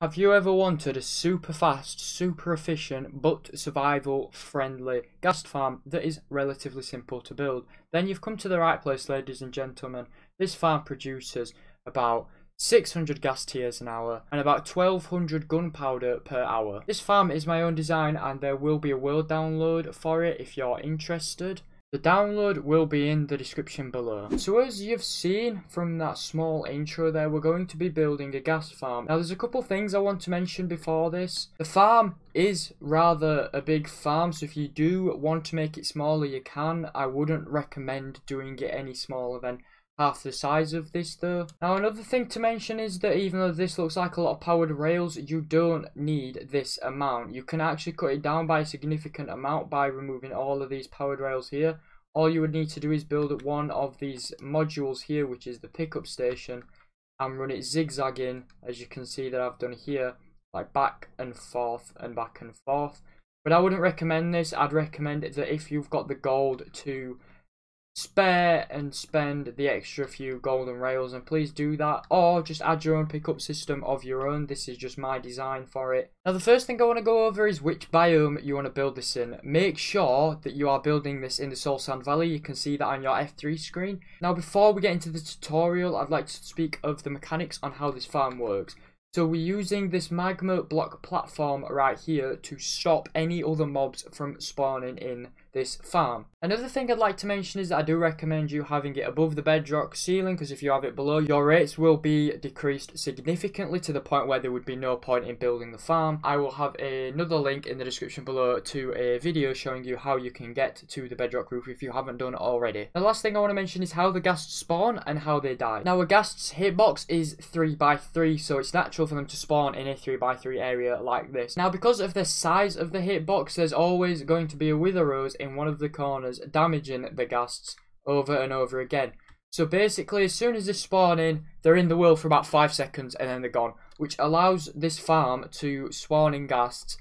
Have you ever wanted a super fast, super efficient, but survival friendly ghast farm that is relatively simple to build? Then you've come to the right place, ladies and gentlemen. This farm produces about 600 gas tiers an hour and about 1200 gunpowder per hour. This farm is my own design and there will be a world download for it if you're interested. The download will be in the description below. So as you've seen from that small intro there, we're going to be building a ghast farm. Now there's a couple things I want to mention before this. The farm is rather a big farm, so if you do want to make it smaller you can. I wouldn't recommend doing it any smaller than half the size of this though. Now another thing to mention is that even though this looks like a lot of powered rails, you don't need this amount. You can actually cut it down by a significant amount by removing all of these powered rails here. All you would need to do is build one of these modules here, which is the pickup station, and run it zigzagging, as you can see that I've done here, like back and forth and back and forth. But I wouldn't recommend this. I'd recommend that if you've got the gold to spare and spend the extra few golden rails, and please do that, or just add your own pickup system of your own. This is just my design for it. Now the first thing I want to go over is which biome you want to build this in. Make sure that you are building this in the Soul Sand Valley. You can see that on your F3 screen. Now before we get into the tutorial, I'd like to speak of the mechanics on how this farm works. So we're using this magma block platform right here to stop any other mobs from spawning in this farm. Another thing I'd like to mention is that I do recommend you having it above the bedrock ceiling, because if you have it below, your rates will be decreased significantly to the point where there would be no point in building the farm. I will have another link in the description below to a video showing you how you can get to the bedrock roof if you haven't done it already. The last thing I want to mention is how the ghasts spawn and how they die. Now a ghast's hitbox is 3x3, so it's natural for them to spawn in a 3x3 area like this. Now because of the size of the hitbox, there's always going to be a wither rose in one of the corners damaging the ghasts over and over again. So basically as soon as they spawn in, they're in the world for about 5 seconds and then they're gone, which allows this farm to spawn in ghasts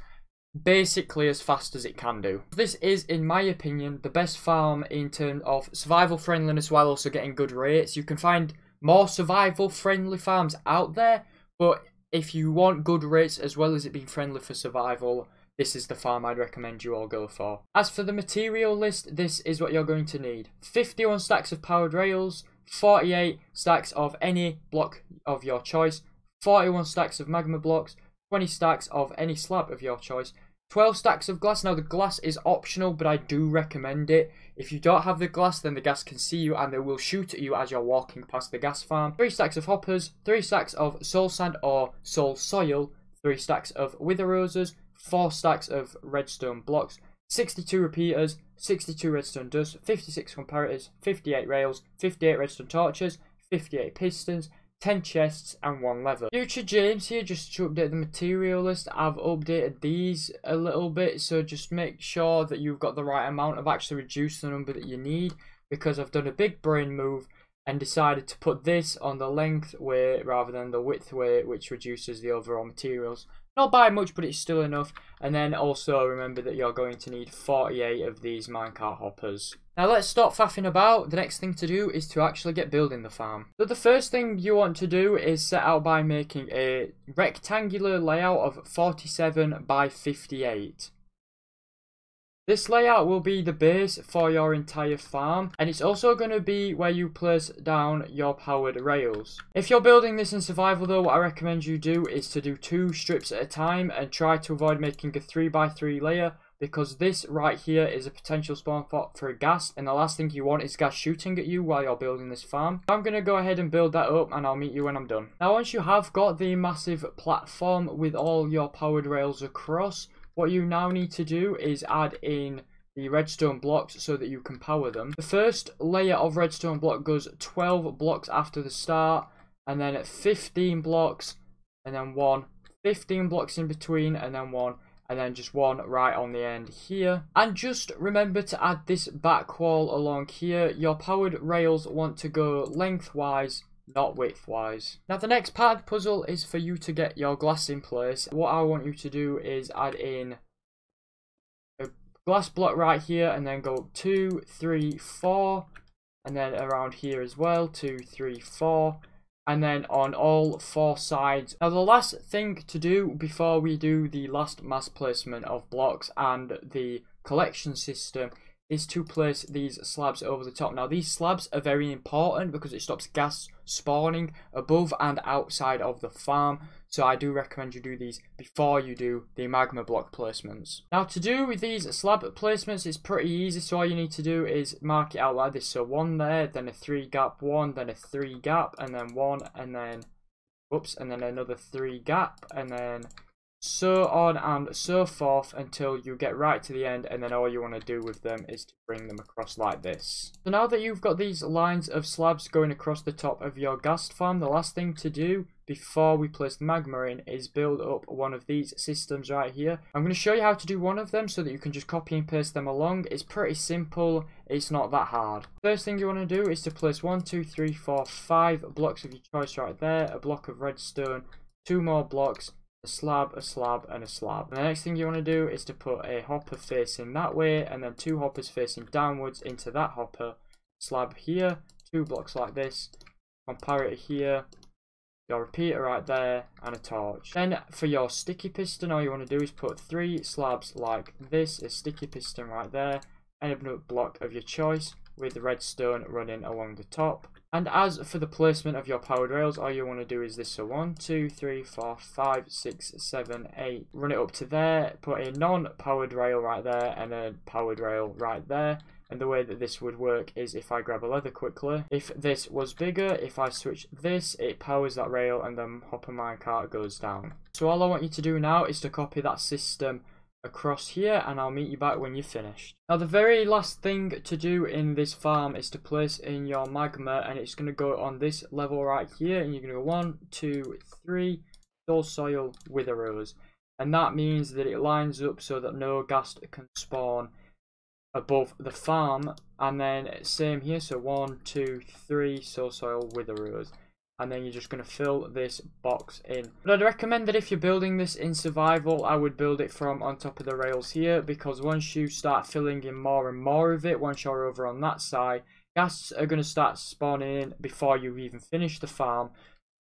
basically as fast as it can do. This is, in my opinion, the best farm in terms of survival friendliness while also getting good rates. You can find more survival friendly farms out there, but if you want good rates as well as it being friendly for survival, this is the farm I'd recommend you all go for. As for the material list, this is what you're going to need. 51 stacks of powered rails, 48 stacks of any block of your choice, 41 stacks of magma blocks, 20 stacks of any slab of your choice, 12 stacks of glass. Now the glass is optional, but I do recommend it. If you don't have the glass, then the ghast can see you and they will shoot at you as you're walking past the ghast farm. 3 stacks of hoppers, 3 stacks of soul sand or soul soil, 3 stacks of wither roses, 4 stacks of redstone blocks, 62 repeaters, 62 redstone dust, 56 comparators, 58 rails, 58 redstone torches, 58 pistons, 10 chests and 1 lever. Future James here, just to update the material list. I've updated these a little bit, so just make sure that you've got the right amount. I've actually reduced the number that you need because I've done a big brain move and decided to put this on the length way rather than the width way, which reduces the overall materials. Not by much, but it's still enough. And then also remember that you're going to need 48 of these minecart hoppers. Now let's stop faffing about. The next thing to do is to actually get building the farm. So the first thing you want to do is set out by making a rectangular layout of 47 by 58. This layout will be the base for your entire farm, and it's also going to be where you place down your powered rails. If you're building this in survival though, what I recommend you do is to do 2 strips at a time and try to avoid making a 3x3 layer, because this right here is a potential spawn spot for a ghast, and the last thing you want is ghast shooting at you while you're building this farm. I'm going to go ahead and build that up and I'll meet you when I'm done. Now once you have got the massive platform with all your powered rails across, what you now need to do is add in the redstone blocks so that you can power them. The first layer of redstone block goes 12 blocks after the start, and then at 15 blocks, and then 1, 15 blocks in between, and then 1, and then just 1 right on the end here. And just remember to add this back wall along here. Your powered rails want to go lengthwise, not widthwise. Now the next part of the puzzle is for you to get your glass in place. What I want you to do is add in a glass block right here and then go 2, 3, 4, and then around here as well, 2, 3, 4, and then on all 4 sides. Now the last thing to do before we do the last mass placement of blocks and the collection system is to place these slabs over the top. Now these slabs are very important because it stops gas spawning above and outside of the farm, so I do recommend you do these before you do the magma block placements. Now to do with these slab placements, it's pretty easy. So all you need to do is mark it out like this. So 1 there, then a 3 gap, 1, then a 3 gap, and then 1, and then whoops, and then another 3 gap, and then so on and so forth until you get right to the end, and then all you want to do with them is to bring them across like this. So now that you've got these lines of slabs going across the top of your ghast farm, the last thing to do before we place the magma in is build up one of these systems right here. I'm going to show you how to do one of them so that you can just copy and paste them along. It's pretty simple, it's not that hard. First thing you want to do is to place 1, 2, 3, 4, 5 blocks of your choice right there, a block of redstone, 2 more blocks, a slab, a slab, and a slab. And the next thing you want to do is to put a hopper facing that way, and then 2 hoppers facing downwards into that hopper. Slab here, 2 blocks like this, comparator here, your repeater right there, and a torch. Then for your sticky piston, all you want to do is put 3 slabs like this, a sticky piston right there, and a block of your choice with the redstone running along the top. And as for the placement of your powered rails, all you want to do is this. So 1, 2, 3, 4, 5, 6, 7, 8. Run it up to there, put a non-powered rail right there and a powered rail right there. And the way that this would work is if I grab a leather quickly, if this was bigger, if I switch this, it powers that rail and then hopper minecart goes down. So all I want you to do now is to copy that system across here, and I'll meet you back when you're finished. Now the very last thing to do in this farm is to place in your magma, and it's going to go on this level right here, and you're going to go 1, 2, 3, dull soil with arrows, and that means that it lines up so that no ghast can spawn above the farm. And then same here, so 1, 2, 3 soil with arrows. And then you're just going to fill this box in. But I'd recommend that if you're building this in survival, I would build it from on top of the rails here, because once you start filling in more and more of it, once you're over on that side, ghasts are going to start spawning in before you even finish the farm.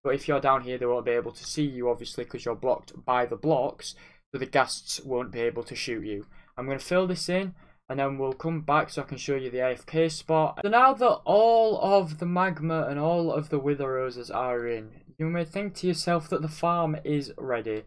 But if you're down here, they won't be able to see you, obviously, because you're blocked by the blocks, so the ghasts won't be able to shoot you. I'm going to fill this in, and then we'll come back so I can show you the AFK spot. So now that all of the magma and all of the wither roses are in, you may think to yourself that the farm is ready.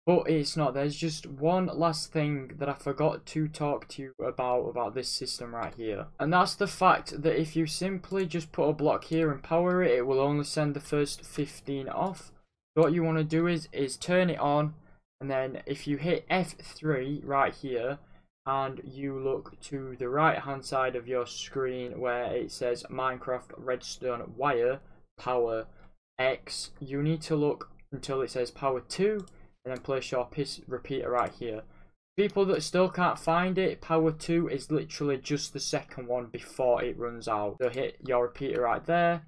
But it's not. There's just one last thing that I forgot to talk to you about this system right here. And that's the fact that if you simply just put a block here and power it, it will only send the first 15 off. So what you want to do is turn it on, and then if you hit F3 right here, and you look to the right hand side of your screen where it says Minecraft redstone wire power X, you need to look until it says power 2 and then place your repeater right here. People that still can't find it, power 2 is literally just the second one before it runs out. So hit your repeater right there,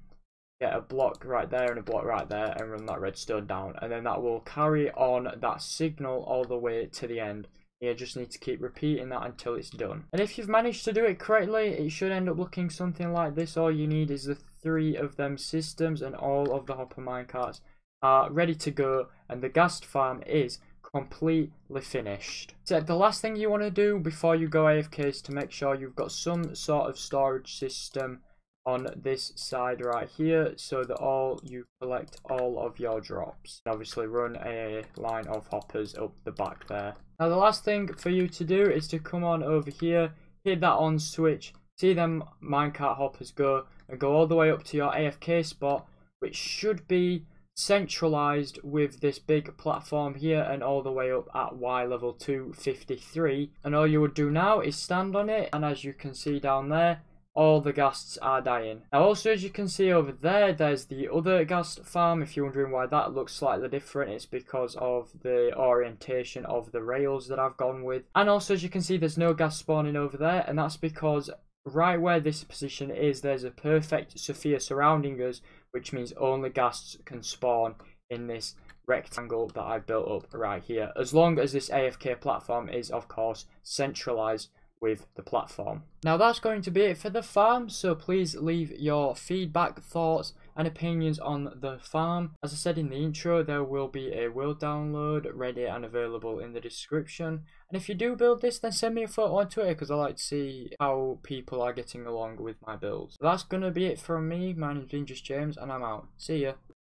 get a block right there and a block right there, and run that redstone down, and then that will carry on that signal all the way to the end. You just need to keep repeating that until it's done. And if you've managed to do it correctly, it should end up looking something like this. All you need is the 3 of them systems, and all of the hopper minecarts are ready to go, and the ghast farm is completely finished. So the last thing you want to do before you go AFK is to make sure you've got some sort of storage system on this side right here, so that you collect all of your drops. Obviously run a line of hoppers up the back there. Now the last thing for you to do is to come on over here, hit that on switch, see them minecart hoppers go, and go all the way up to your AFK spot, which should be centralized with this big platform here, and all the way up at Y level 253. And all you would do now is stand on it, and as you can see down there, all the ghasts are dying. Now also, as you can see over there, there's the other ghast farm. If you're wondering why that looks slightly different, it's because of the orientation of the rails that I've gone with. And also, as you can see, there's no ghast spawning over there, and that's because right where this position is, there's a perfect sphere surrounding us, which means only ghasts can spawn in this rectangle that I built up right here, as long as this AFK platform is, of course, centralized with the platform. Now that's going to be it for the farm, so please leave your feedback, thoughts and opinions on the farm. As I said in the intro, there will be a world download ready and available in the description. And if you do build this, then send me a photo on Twitter, because I like to see how people are getting along with my builds. So that's going to be it from me. My name's James, and I'm out. See ya.